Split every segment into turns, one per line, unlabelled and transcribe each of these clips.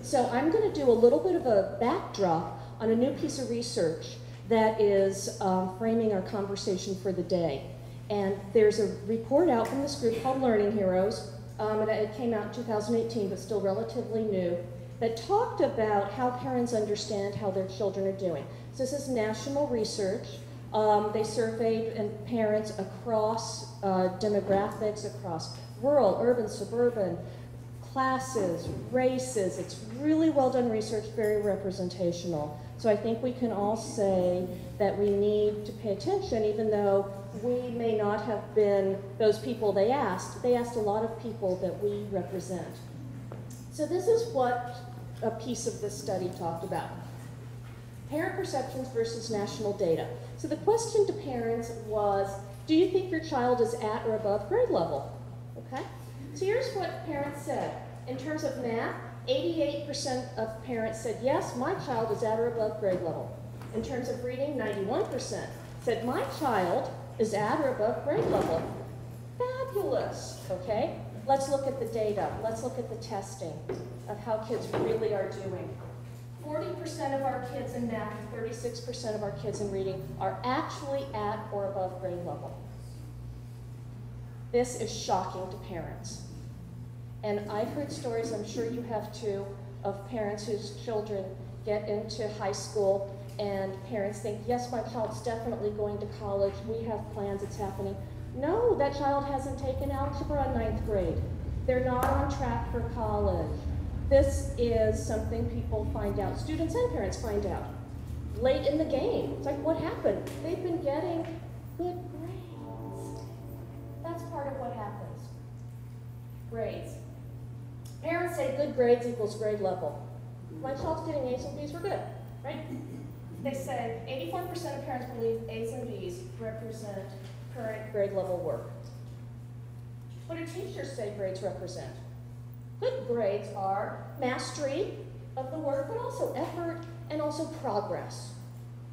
So I'm going to do a little bit of a backdrop on a new piece of research that is framing our conversation for the day. And there's a report out from this group called Learning Heroes, and it came out in 2018, but still relatively new, that talked about how parents understand how their children are doing. So this is national research. They surveyed parents across demographics, across rural, urban, suburban, classes, races. It's really well done research, very representational. So I think we can all say that we need to pay attention, even though we may not have been those people they asked. They asked a lot of people that we represent. So this is what a piece of this study talked about. Parent perceptions versus national data. So the question to parents was, do you think your child is at or above grade level? Okay? So here's what parents said. In terms of math, 88% of parents said, yes, my child is at or above grade level. In terms of reading, 91% said, my child is at or above grade level. Fabulous, okay? Let's look at the data. Let's look at the testing of how kids really are doing. 40% of our kids in math and 36% of our kids in reading are actually at or above grade level. This is shocking to parents. And I've heard stories, I'm sure you have too, of parents whose children get into high school and parents think, yes, my child's definitely going to college, we have plans, it's happening. No, that child hasn't taken algebra in 9th grade. They're not on track for college. This is something people find out, students and parents find out, late in the game. It's like, what happened? They've been getting good grades. That's part of what happens. Grades. Parents say good grades equals grade level. My child's getting A's and B's, we're good, right? They say 84% of parents believe A's and B's represent current grade level work. What do teachers say grades represent? Good grades are mastery of the work, but also effort and also progress.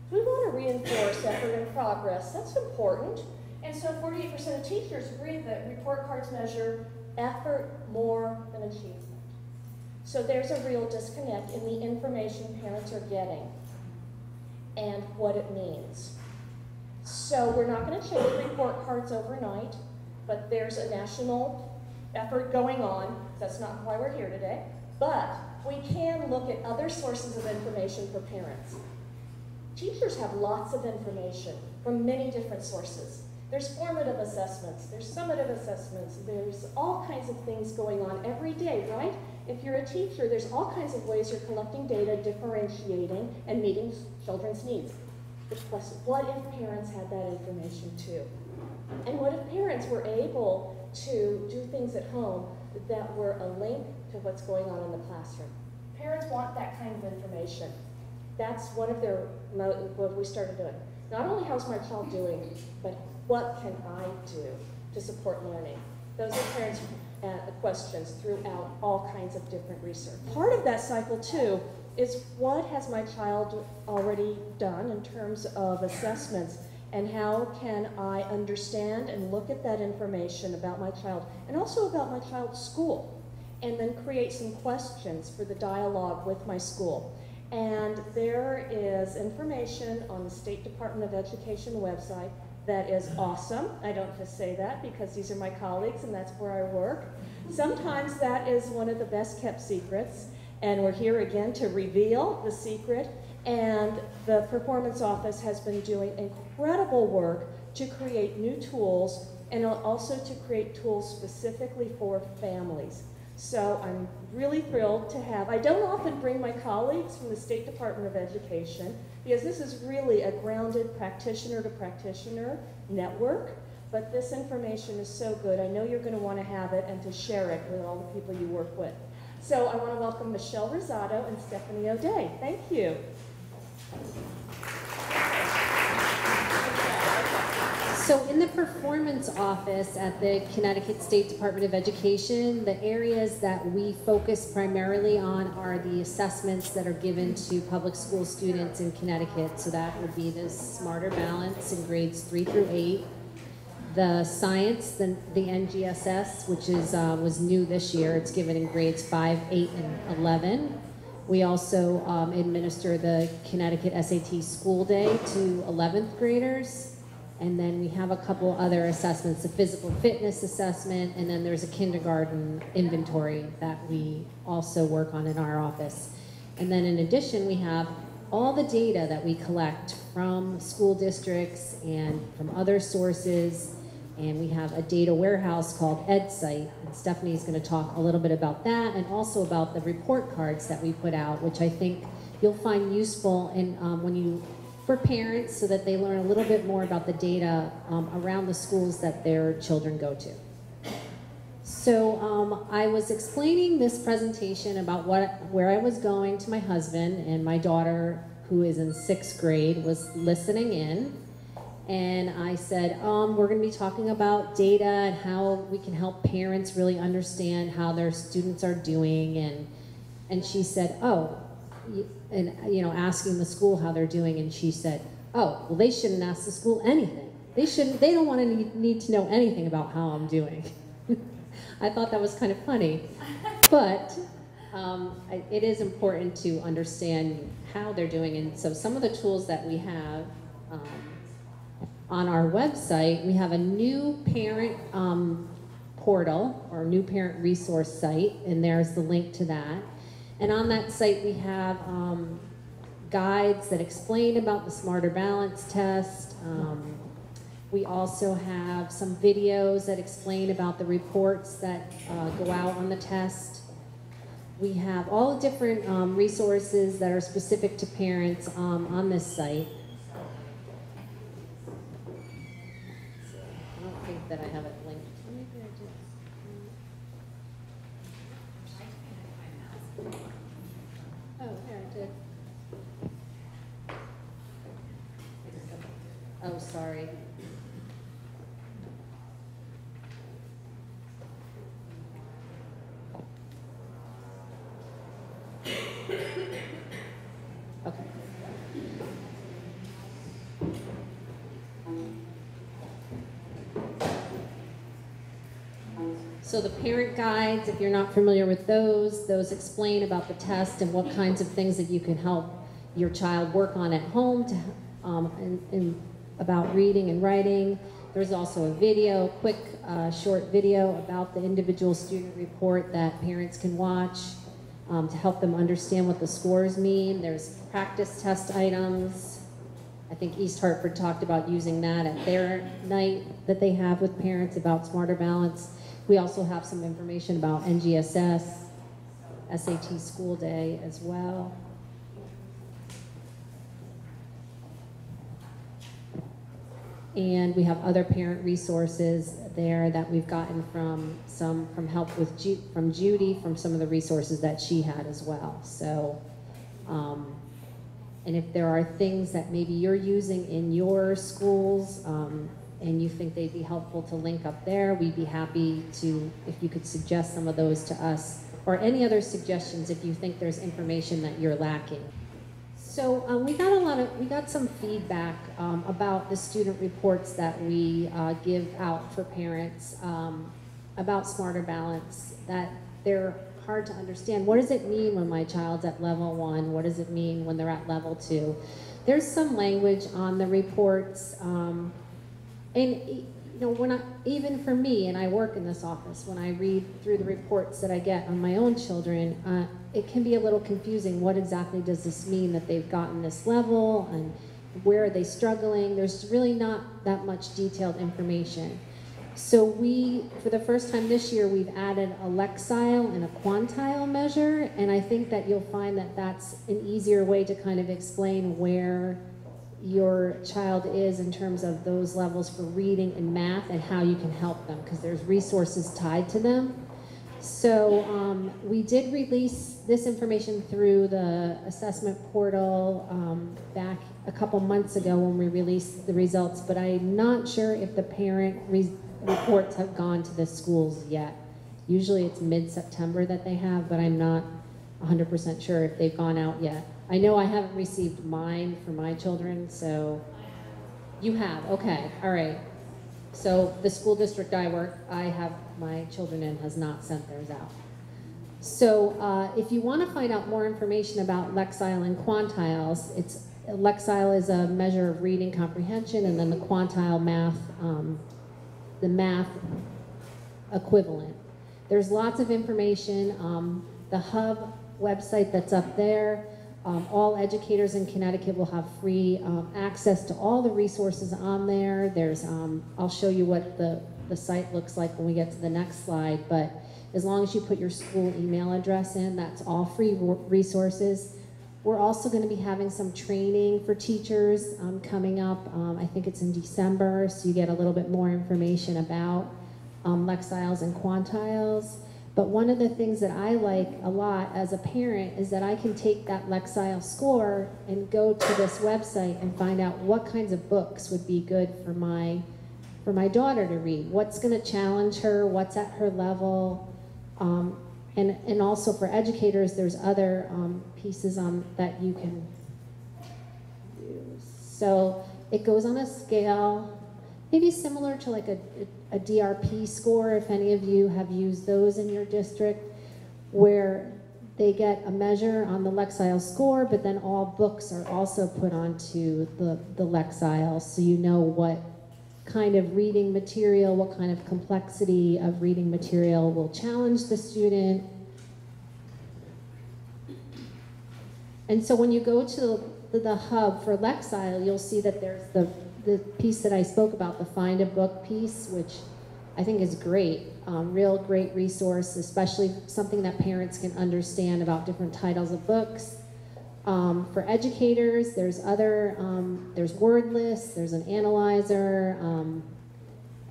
We want to reinforce effort and progress. That's important. And so 48% of teachers agree that report cards measure effort more than achievement. So there's a real disconnect in the information parents are getting and what it means. So we're not going to change report cards overnight, but there's a national effort going on. That's not why we're here today. But we can look at other sources of information for parents. Teachers have lots of information from many different sources. There's formative assessments, there's summative assessments, there's all kinds of things going on every day, right? If you're a teacher, there's all kinds of ways you're collecting data, differentiating, and meeting children's needs. The question, what if parents had that information too? And what if parents were able to do things at home that were a link to what's going on in the classroom? Parents want that kind of information. That's one of their, what we started doing. Not only how's my child doing, but what can I do to support learning? Those are parents' questions throughout all kinds of different research. Part of that cycle too is what has my child already done in terms of assessments, and how can I understand and look at that information about my child and also about my child's school, and then create some questions for the dialogue with my school. And there is information on the State Department of Education website that is awesome. I don't just say that because these are my colleagues and that's where I work. Sometimes that is one of the best kept secrets, and we're here again to reveal the secret. And the Performance Office has been doing incredible work to create new tools and also to create tools specifically for families. So I'm really thrilled to have, I don't often bring my colleagues from the State Department of Education because this is really a grounded practitioner to practitioner network, but this information is so good. I know you're going to want to have it and to share it with all the people you work with. So I want to welcome Michelle Rosado and Stephanie O'Day. Thank you.
So in the Performance Office at the Connecticut State Department of Education, the areas that we focus primarily on are the assessments that are given to public school students in Connecticut. So that would be the Smarter Balance in grades 3 through 8. The science, the NGSS, which is was new this year. It's given in grades 5, 8, and 11. We also administer the Connecticut SAT School Day to 11th graders. And then we have a couple other assessments, a physical fitness assessment, and then there's a kindergarten inventory that we also work on in our office. And then in addition, we have all the data that we collect from school districts and from other sources. And we have a data warehouse called EdSite. And Stephanie's going to talk a little bit about that and also about the report cards that we put out, which I think you'll find useful in, for parents so that they learn a little bit more about the data around the schools that their children go to. So I was explaining this presentation about where I was going to my husband, and my daughter, who is in 6th grade, was listening in. And I said, we're going to be talking about data and how we can help parents really understand how their students are doing. And she said, oh, and asking the school how they're doing, and she said, oh, well, they shouldn't ask the school anything. They don't want to need to know anything about how I'm doing. I thought that was kind of funny, but it is important to understand how they're doing. And so some of the tools that we have on our website, we have a new parent portal or new parent resource site, and there's the link to that. And on that site, we have guides that explain about the Smarter Balance test. We also have some videos that explain about the reports that go out on the test. We have all the different resources that are specific to parents on this site. I don't think that I have it linked. Maybe I do. Oh, there I did. Oh, sorry. Okay. So the parent guides, if you're not familiar with those explain about the test and what kinds of things that you can help your child work on at home to, and about reading and writing. There's also a video, quick short video about the individual student report that parents can watch to help them understand what the scores mean. There's practice test items. I think East Hartford talked about using that at their night that they have with parents about Smarter Balance. We also have some information about NGSS, SAT School Day as well. And we have other parent resources there that we've gotten from help with from Judy, from some of the resources that she had as well. So, and if there are things that maybe you're using in your schools and you think they'd be helpful to link up there, we'd be happy to, if you could suggest some of those to us, or any other suggestions if you think there's information that you're lacking. So we got some feedback about the student reports that we give out for parents about Smarter Balance, that they're hard to understand. What does it mean when my child's at level 1? What does it mean when they're at level 2? There's some language on the reports, and even for me, and I work in this office, when I read through the reports that I get on my own children, it can be a little confusing. What exactly does this mean that they've gotten this level, and where are they struggling? There's really not that much detailed information. So for the first time this year, we've added a lexile and a quantile measure, and I think that you'll find that that's an easier way to kind of explain where your child is in terms of those levels for reading and math and how you can help them, because there's resources tied to them. So we did release this information through the assessment portal back a couple months ago when we released the results, but I'm not sure if the parent reports have gone to the schools yet. Usually it's mid-September that they have, but I'm not 100% sure if they've gone out yet. I know I haven't received mine for my children, so you have, okay, all right. So the school district I have my children in has not sent theirs out. So if you want to find out more information about Lexile and quantiles, Lexile is a measure of reading comprehension, and then the quantile math, the math equivalent. There's lots of information. The hub website that's up there, all educators in Connecticut will have free access to all the resources on there. There's, I'll show you what the site looks like when we get to the next slide, but as long as you put your school email address in, that's all free resources. We're also going to be having some training for teachers coming up. I think it's in December, so you get a little bit more information about Lexiles and quantiles. But one of the things that I like a lot as a parent is that I can take that Lexile score and go to this website and find out what kinds of books would be good for my daughter to read. What's going to challenge her? What's at her level? And also for educators, there's other pieces that you can use. So it goes on a scale, maybe similar to like a DRP score, if any of you have used those in your district, where they get a measure on the Lexile score, but then all books are also put onto the Lexile, so you know what kind of reading material, what kind of complexity of reading material will challenge the student. And so when you go to the hub for Lexile, you'll see that there's the piece that I spoke about, the Find a Book piece, which I think is great, real great resource, especially something that parents can understand about different titles of books. For educators, there's there's word lists, there's an analyzer,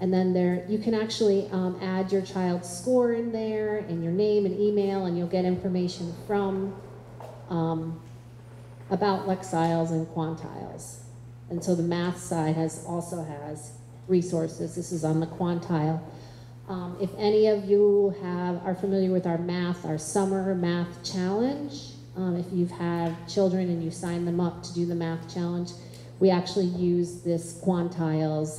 and then you can actually add your child's score in there and your name and email, and you'll get information from about Lexiles and quantiles. And so the math side also has resources. This is on the quantile. If any of you are familiar with our summer math challenge, if you've had children and you sign them up to do the math challenge, we actually use this quantiles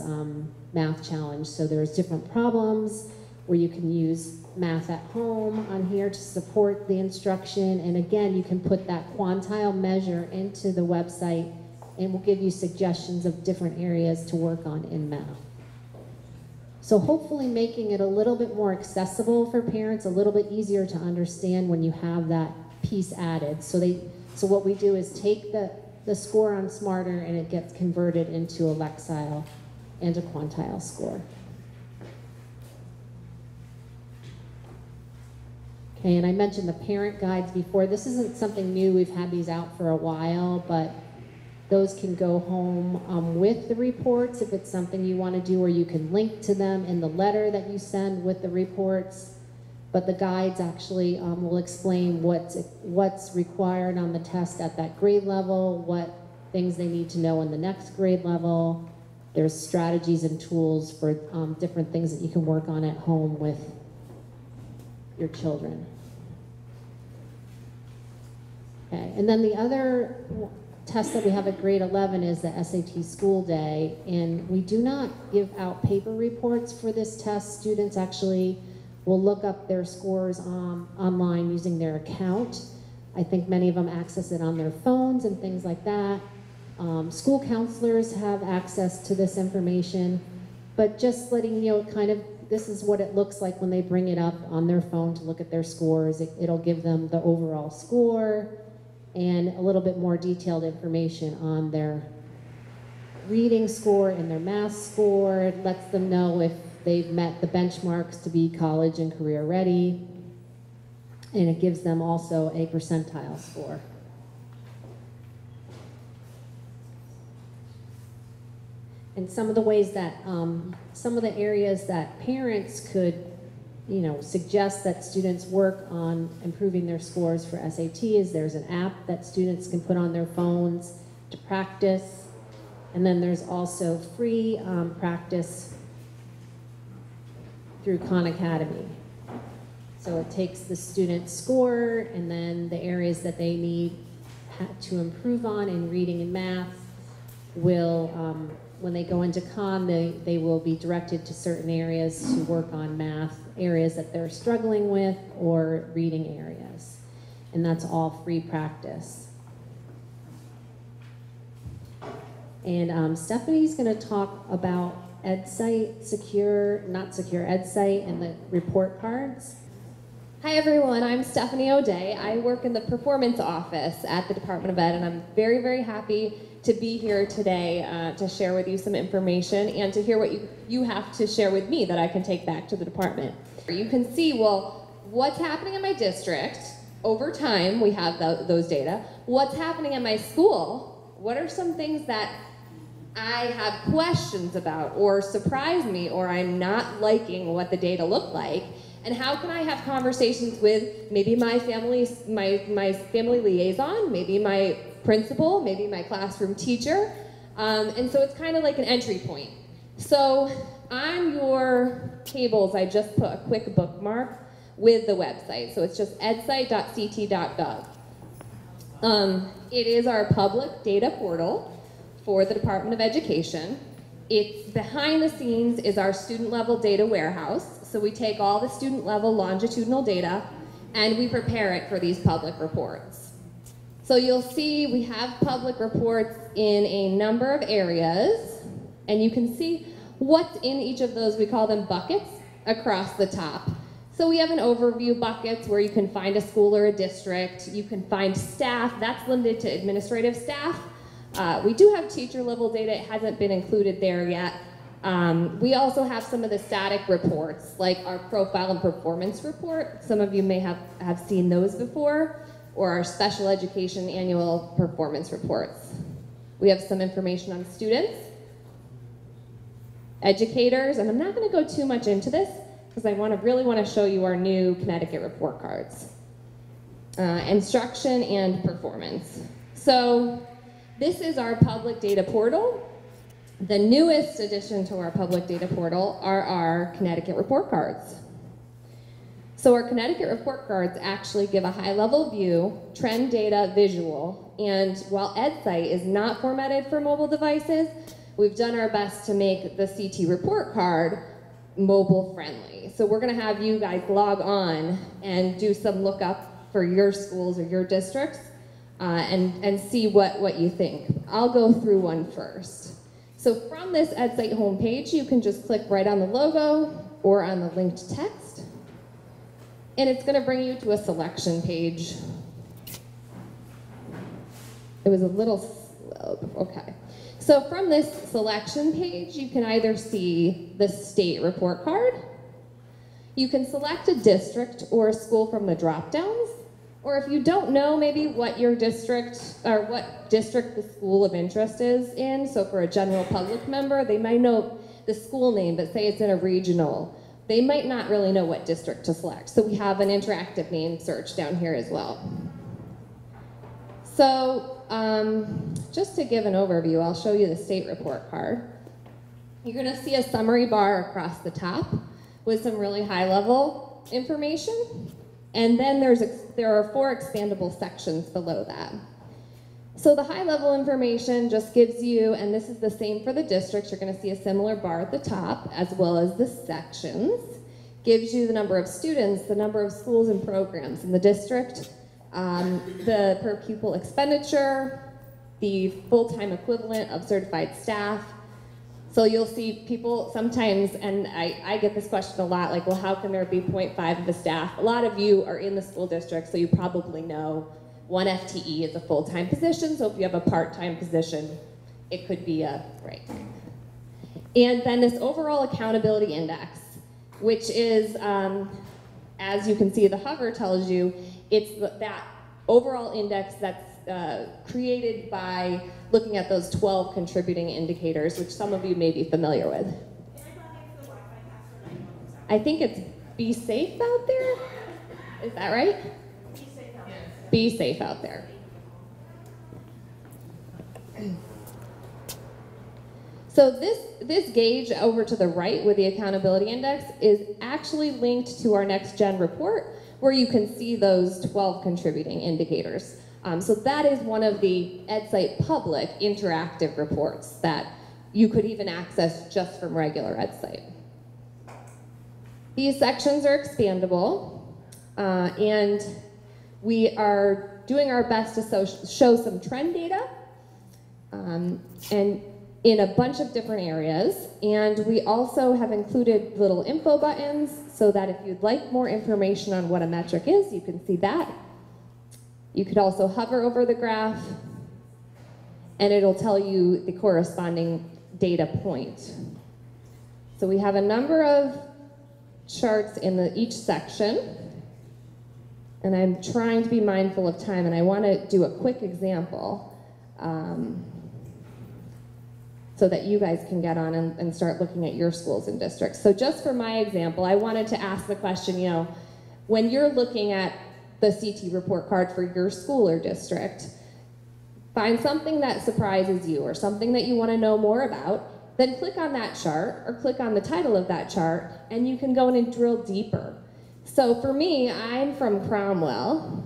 math challenge. So there's different problems where you can use math at home on here to support the instruction. And again, you can put that quantile measure into the website and we'll give you suggestions of different areas to work on in math. So hopefully making it a little bit more accessible for parents, a little bit easier to understand when you have that piece added. So what we do is take the score on Smarter and it gets converted into a Lexile and a quantile score. Okay, and I mentioned the parent guides before. This isn't something new. We've had these out for a while, but those can go home with the reports if it's something you want to do, or you can link to them in the letter that you send with the reports. But the guides actually will explain what's required on the test at that grade level, what things they need to know in the next grade level. There's strategies and tools for different things that you can work on at home with your children. Okay, and then the other test that we have at grade 11 is the SAT school day, and we do not give out paper reports for this test. Students actually will look up their scores online using their account. I think many of them access it on their phones and things like that. School counselors have access to this information, but just letting you know, this is what it looks like when they bring it up on their phone to look at their scores. It'll give them the overall score and a little bit more detailed information on their reading score and their math score. It lets them know if they've met the benchmarks to be college and career ready. And it gives them also a percentile score. And some of the ways that, some of the areas that parents could suggest that students work on improving their scores for SAT is there's an app that students can put on their phones to practice. And then there's also free practice through Khan Academy. So it takes the student's score and then the areas that they need to improve on in reading and math will, when they go into Khan, they will be directed to certain areas to work on math areas that they're struggling with or reading areas. And that's all free practice. And Stephanie's going to talk about EdSite, not secure EdSite, and the report cards.
Hi everyone, I'm Stephanie O'Day. I work in the performance office at the Department of Ed, and I'm very, very happy to be here today to share with you some information and to hear what you have to share with me that I can take back to the department. You can see, well, what's happening in my district. Over time, we have those data. What's happening in my school? What are some things that I have questions about or surprise me or I'm not liking what the data look like? And how can I have conversations with maybe my family liaison, maybe my principal, maybe my classroom teacher? And so it's kind of like an entry point. So on your tables, I just put a quick bookmark with the website. So it's just edsite.ct.gov. It is our public data portal for the Department of Education. It's behind the scenes is our student level data warehouse. So we take all the student level longitudinal data and we prepare it for these public reports. So you'll see we have public reports in a number of areas, and you can see what's in each of those. We call them buckets across the top. So we have an overview buckets where you can find a school or a district. You can find staff. That's limited to administrative staff. We do have teacher level data. It hasn't been included there yet. We also have some of the static reports, like our profile and performance report. Some of you may have seen those before, or our special education annual performance reports. We have some information on students, educators, and I'm not going to go too much into this because I really want to show you our new Connecticut report cards. Instruction and performance. So this is our public data portal. The newest addition to our public data portal are our Connecticut report cards. So our Connecticut report cards actually give a high-level view, trend data, visual, and while EdSite is not formatted for mobile devices, we've done our best to make the CT report card mobile-friendly. So we're going to have you guys log on and do some lookup for your schools or your districts and see what you think. I'll go through one first. So from this EdSite homepage, you can just click right on the logo or on the linked text, and it's going to bring you to a selection page. It was a little slow. Okay. So from this selection page, you can either see the state report card, you can select a district or a school from the drop-downs, or if you don't know maybe what your district, or what district the school of interest is in, so for a general public member, they might know the school name, but say it's in a regional, they might not really know what district to select. So we have an interactive name search down here as well. So just to give an overview, I'll show you the state report card. You're gonna see a summary bar across the top with some really high level information. And then there are 4 expandable sections below that. So the high level information just gives you, and this is the same for the districts, you're gonna see a similar bar at the top, as well as the sections. Gives you the number of students, the number of schools and programs in the district, the per pupil expenditure, the full-time equivalent of certified staff. So you'll see people sometimes, and I get this question a lot, like, well, how can there be 0.5 of the staff? A lot of you are in the school district, so you probably know 1 FTE is a full-time position, so if you have a part-time position, it could be right. And then this overall accountability index, which is, as you can see, the hover tells you, it's that overall index that's created by looking at those 12 contributing indicators, which some of you may be familiar with. I think it's be safe out there. Is that right? Be safe out there. Be safe out there. So this gauge over to the right with the accountability index is actually linked to our next gen report, where you can see those 12 contributing indicators. So that is one of the EdSite public interactive reports that you could even access just from regular EdSite. These sections are expandable, and we are doing our best to show some trend data, and in a bunch of different areas. And we also have included little info buttons so that if you'd like more information on what a metric is, you can see that. You could also hover over the graph, and it'll tell you the corresponding data point. So we have a number of charts in each section, and I'm trying to be mindful of time, and I want to do a quick example so that you guys can get on and start looking at your schools and districts. So just for my example, I wanted to ask the question, you know, when you're looking at the CT report card for your school or district, find something that surprises you or something that you want to know more about, then click on that chart or click on the title of that chart, and you can go in and drill deeper. So for me, I'm from Cromwell,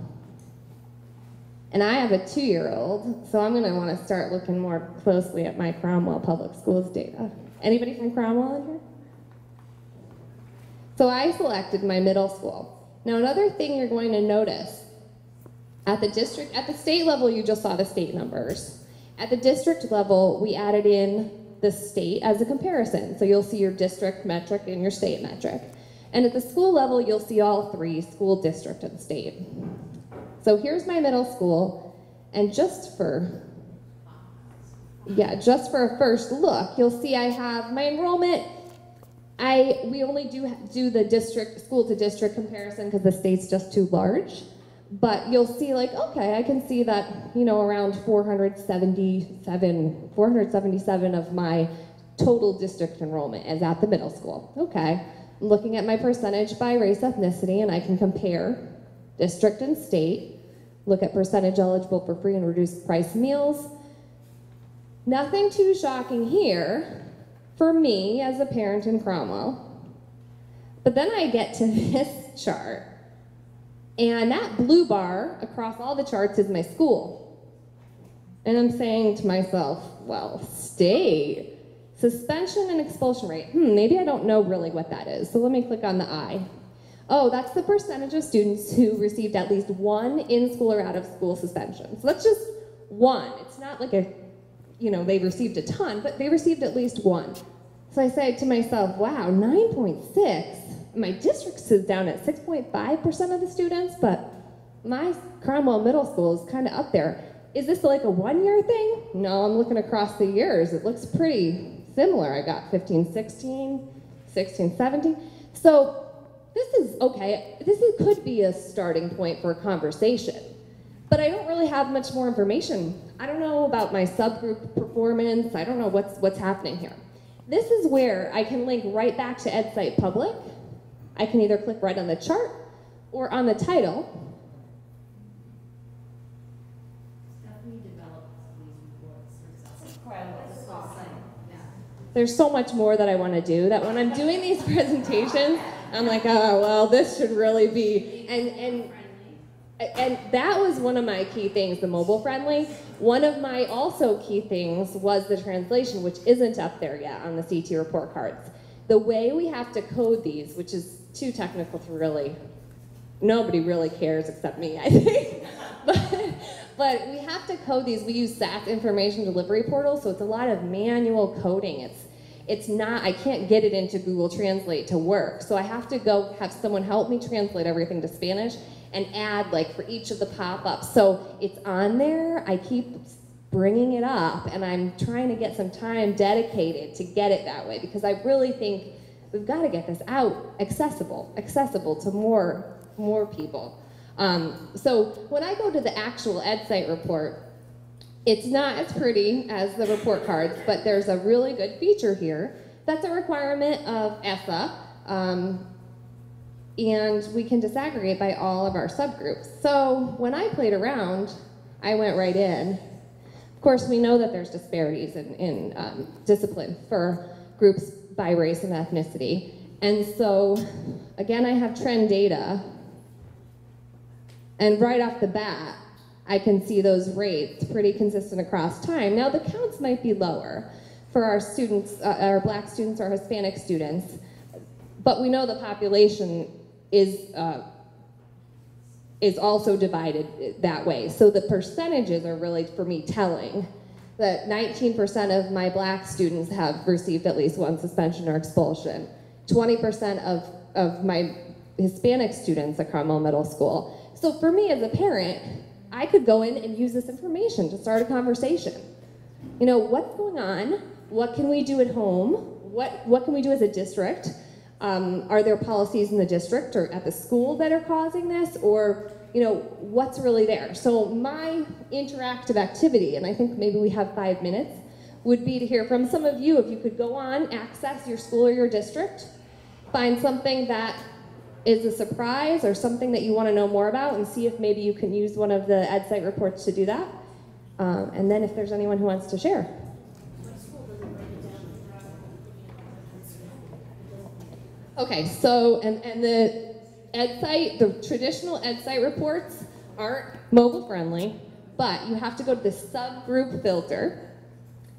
and I have a 2-year-old, so I'm going to want to start looking more closely at my Cromwell Public Schools data. Anybody from Cromwell in here? So I selected my middle school. Now another thing you're going to notice, at the state level, you just saw the state numbers. At the district level, we added in the state as a comparison. So you'll see your district metric and your state metric. And at the school level, you'll see all three, school, district, and state. So here's my middle school, and just for a first look, you'll see I have my enrollment. We only do the district, school to district comparison because the state's just too large. But you'll see, like, okay, I can see that, you know, around 477 of my total district enrollment is at the middle school. Okay, I'm looking at my percentage by race, ethnicity, and I can compare district and state, look at percentage eligible for free and reduced price meals. Nothing too shocking here for me as a parent in Cromwell. But then I get to this chart, and that blue bar across all the charts is my school. And I'm saying to myself, well, state, suspension and expulsion rate, maybe I don't know really what that is. So let me click on the I. Oh, that's the percentage of students who received at least one in-school or out-of-school suspension. So that's just one. It's not like they received a ton, but they received at least one. So I say to myself, wow, 9.6. My district is down at 6.5% of the students, but my Cromwell Middle School is kind of up there. Is this like a one-year thing? No, I'm looking across the years. It looks pretty similar. I got 15, 16, 16, 17. So this is okay. Could be a starting point for a conversation, but I don't really have much more information. I don't know about my subgroup performance. I don't know what's happening here. This is where I can link right back to EdSite Public. I can either click right on the chart or on the title.
Stephanie develops these reports herself.
There's so much more that I want to do that when I'm doing these presentations, I'm like, oh, well, this should really be, and that was one of my key things, the mobile friendly. One of my also key things was the translation, which isn't up there yet on the CT report cards. The way we have to code these, which is too technical to really, nobody really cares except me, I think. But we have to code these. We use SAS information delivery portal, so it's a lot of manual coding. It's not, I can't get it into Google Translate to work. So I have to go have someone help me translate everything to Spanish and add, like, for each of the pop-ups. So it's on there, I keep bringing it up, and I'm trying to get some time dedicated to get it that way, because I really think we've got to get this out accessible to more people. So when I go to the actual EdSite report, it's not as pretty as the report cards, but there's a really good feature here. That's a requirement of ESSA, and we can disaggregate by all of our subgroups. So when I played around, I went right in. Of course, we know that there's disparities in discipline for groups by race and ethnicity. And so, again, I have trend data. And right off the bat, I can see those rates pretty consistent across time. Now, the counts might be lower for our students, our Black students or Hispanic students. But we know the population is also divided that way. So the percentages are really, for me, telling that 19% of my black students have received at least one suspension or expulsion. 20% of my Hispanic students at Carmel Middle School. So for me as a parent, I could go in and use this information to start a conversation. You know, what's going on? What can we do at home? What can we do as a district? Are there policies in the district or at the school that are causing this? Or, you know, what's really there? So my interactive activity, and I think maybe we have 5 minutes, would be to hear from some of you. If you could go on, access your school or your district, find something that is a surprise or something that you want to know more about, and see if maybe you can use one of the EdSite reports to do that. And then if there's anyone who wants to share. Okay, so, and the EdSite, the traditional EdSite reports aren't mobile friendly, but you have to go to the subgroup filter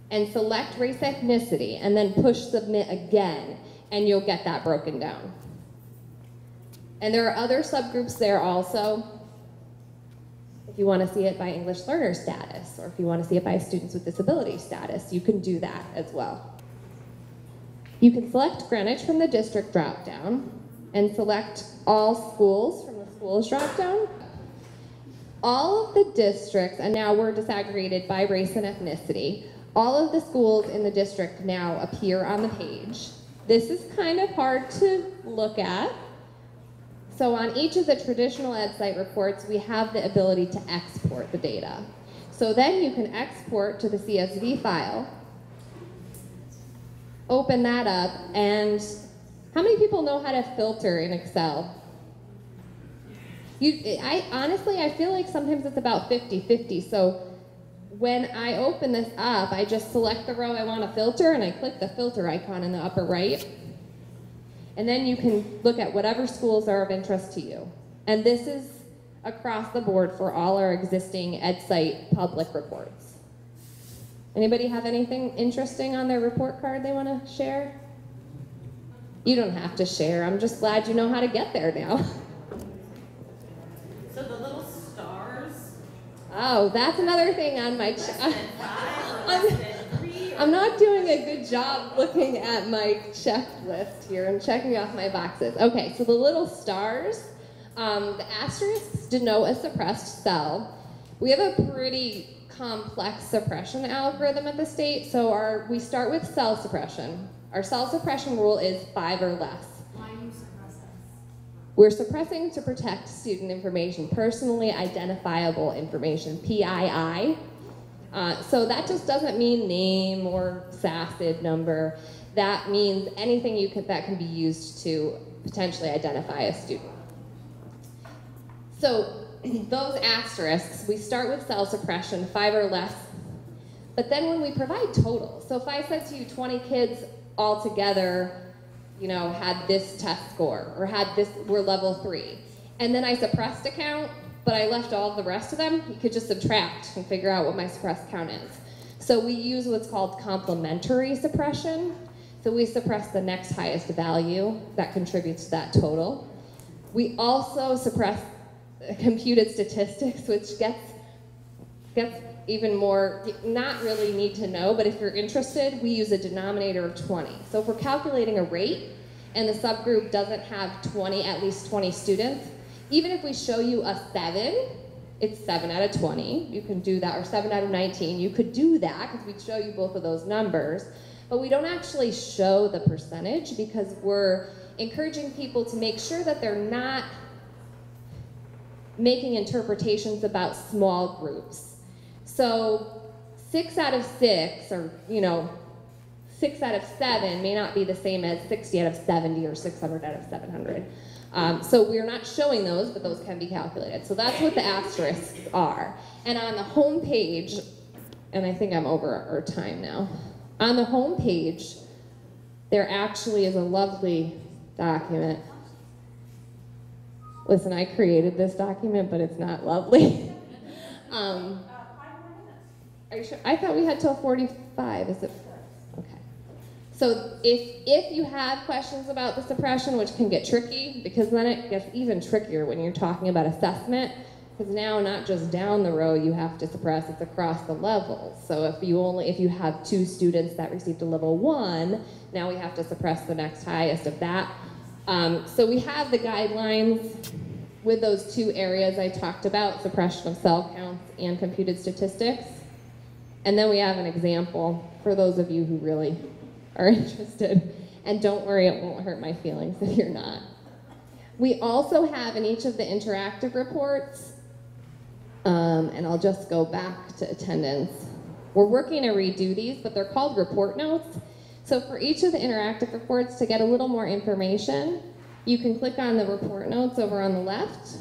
and select race ethnicity, and then push submit again, and you'll get that broken down. And there are other subgroups there also. If you want to see it by English learner status, or if you want to see it by students with disability status, you can do that as well. You can select Greenwich from the district dropdown, and select all schools from the schools dropdown. All of the districts, and now we're disaggregated by race and ethnicity, all of the schools in the district now appear on the page. This is kind of hard to look at. So on each of the traditional EdSite reports, we have the ability to export the data. So then you can export to the CSV file, open that up, and how many people know how to filter in Excel? Honestly, I feel like sometimes it's about 50-50. So when I open this up, I just select the row I want to filter, and I click the filter icon in the upper right. And then you can look at whatever schools are of interest to you. And this is across the board for all our existing EdSite public reports. Anybody have anything interesting on their report card they want to share? You don't have to share. I'm just glad you know how to get there now.
So the little stars.
Oh, that's another thing on my I'm not doing a good job looking at my checklist here. I'm checking off my boxes. Okay, so the little stars, the asterisks denote a suppressed cell. We have a pretty complex suppression algorithm at the state, so we start with cell suppression. Our cell suppression rule is 5 or less.
Why do you suppress us?
We're suppressing to protect student information, personally identifiable information, PII. So that just doesn't mean name or SASID number. That means anything that can be used to potentially identify a student. So those asterisks, we start with cell suppression, 5 or less. But then when we provide totals, so if I said to you 20 kids all together, you know, had this test score, or were level 3, and then I suppressed a count, but I left all the rest of them, you could just subtract and figure out what my suppressed count is. So we use what's called complementary suppression. So we suppress the next highest value that contributes to that total. We also suppress computed statistics, which gets even more, not really need to know, but if you're interested, we use a denominator of 20. So if we're calculating a rate and the subgroup doesn't have at least 20 students, even if we show you a 7, it's 7 out of 20. You can do that, or 7 out of 19. You could do that because we'd show you both of those numbers. But we don't actually show the percentage because we're encouraging people to make sure that they're not making interpretations about small groups. So 6 out of 6, or 6 out of 7 may not be the same as 60 out of 70 or 600 out of 700. So we're not showing those, but those can be calculated. So that's what the asterisks are. And on the home page, and I think I'm over our time now, on the home page, there actually is a lovely document. Listen, I created this document, but it's not lovely. Are you sure? I thought we had till 45. Is it? Okay. So if you have questions about the suppression, which can get tricky, because then it gets even trickier when you're talking about assessment, because now not just down the row you have to suppress, it's across the levels. So if you have 2 students that received a level 1, now we have to suppress the next highest of that. So we have the guidelines with those 2 areas I talked about, suppression of cell counts and computed statistics. And then we have an example for those of you who really are interested. And don't worry, it won't hurt my feelings if you're not. We also have in each of the interactive reports, and I'll just go back to attendance. We're working to redo these, but they're called report notes. So for each of the interactive reports, to get a little more information, you can click on the report notes over on the left.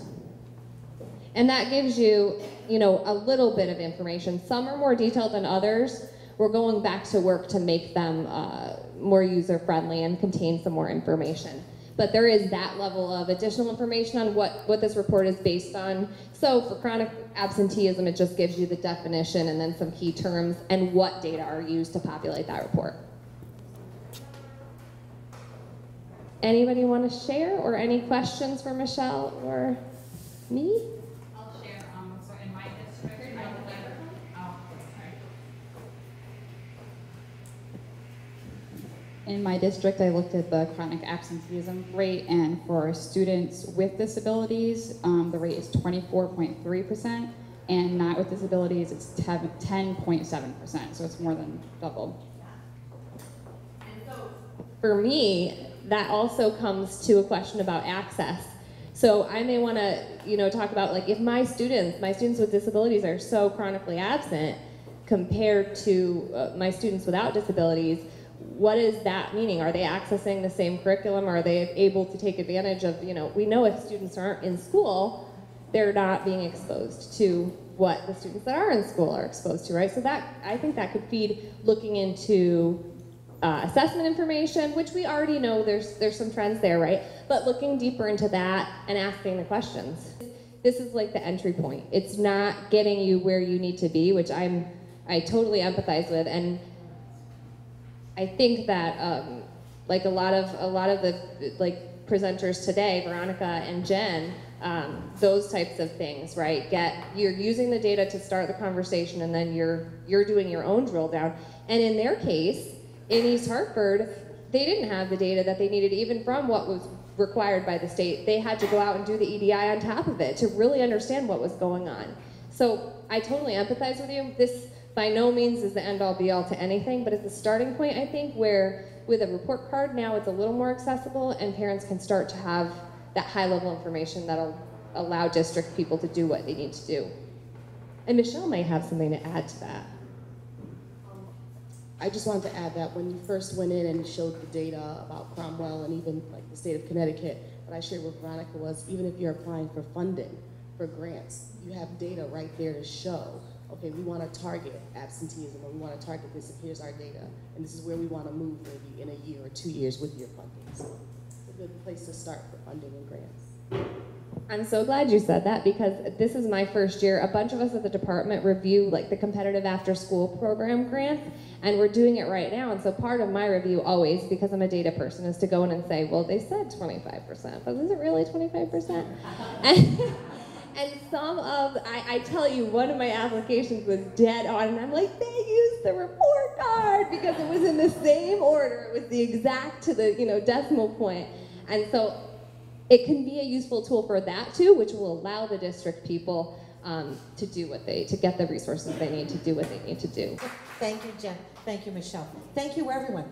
And that gives you, a little bit of information. Some are more detailed than others. We're going back to work to make them more user-friendly and contain some more information. But there is that level of additional information on what this report is based on. So for chronic absenteeism, it just gives you the definition and then some key terms and what data are used to populate that report. Anybody want to share, or any questions for Michelle or me?
I'll share. So in my district, I looked at, in my district, I looked at the chronic absenteeism rate, and for students with disabilities, the rate is 24.3%, and not with disabilities, it's 10.7%. So it's more than double.
And so for me, that also comes to a question about access. So I may want to, talk about, like, if my students with disabilities are so chronically absent compared to my students without disabilities, what is that meaning? Are they accessing the same curriculum? Are they able to take advantage of, we know if students aren't in school, they're not being exposed to what the students that are in school are exposed to, right? So I think that could feed looking into assessment information, which we already know there's some trends there, right? But looking deeper into that and asking the questions. This is like the entry point. It's not getting you where you need to be, which I totally empathize with, and I think that like a lot of the presenters today, Veronica and Jen, those types of things, right? You're using the data to start the conversation, and then you're doing your own drill down. And in their case, in East Hartford, they didn't have the data that they needed, even from what was required by the state. They had to go out and do the EDI on top of it to really understand what was going on. So I totally empathize with you. This by no means is the end-all be-all to anything, but it's a starting point, I think, where with a report card now it's a little more accessible, and parents can start to have that high-level information that'll allow district people to do what they need to do. And Michelle might have something to add to that.
I just wanted to add that when you first went in and showed the data about Cromwell and even like the state of Connecticut, what I shared with Veronica was, even if you're applying for funding, for grants, you have data right there to show, okay, we want to target absenteeism, or we want to target this, and here's our data, and this is where we want to move maybe in a year or 2 years with your funding. So it's a good place to start for funding and grants.
I'm so glad you said that, because this is my first year. A bunch of us at the department review like the competitive after school program grants, and we're doing it right now. And so part of my review always, because I'm a data person, is to go in and say, well, they said 25%, but is it really 25%? And I tell you, one of my applications was dead on, and I'm like, they used the report card because it was in the same order. It was the exact to the decimal point. And so it can be a useful tool for that too, which will allow the district people to get the resources they need to do what they need to do.
Thank you, Jen. Thank you, Michelle. Thank you, everyone.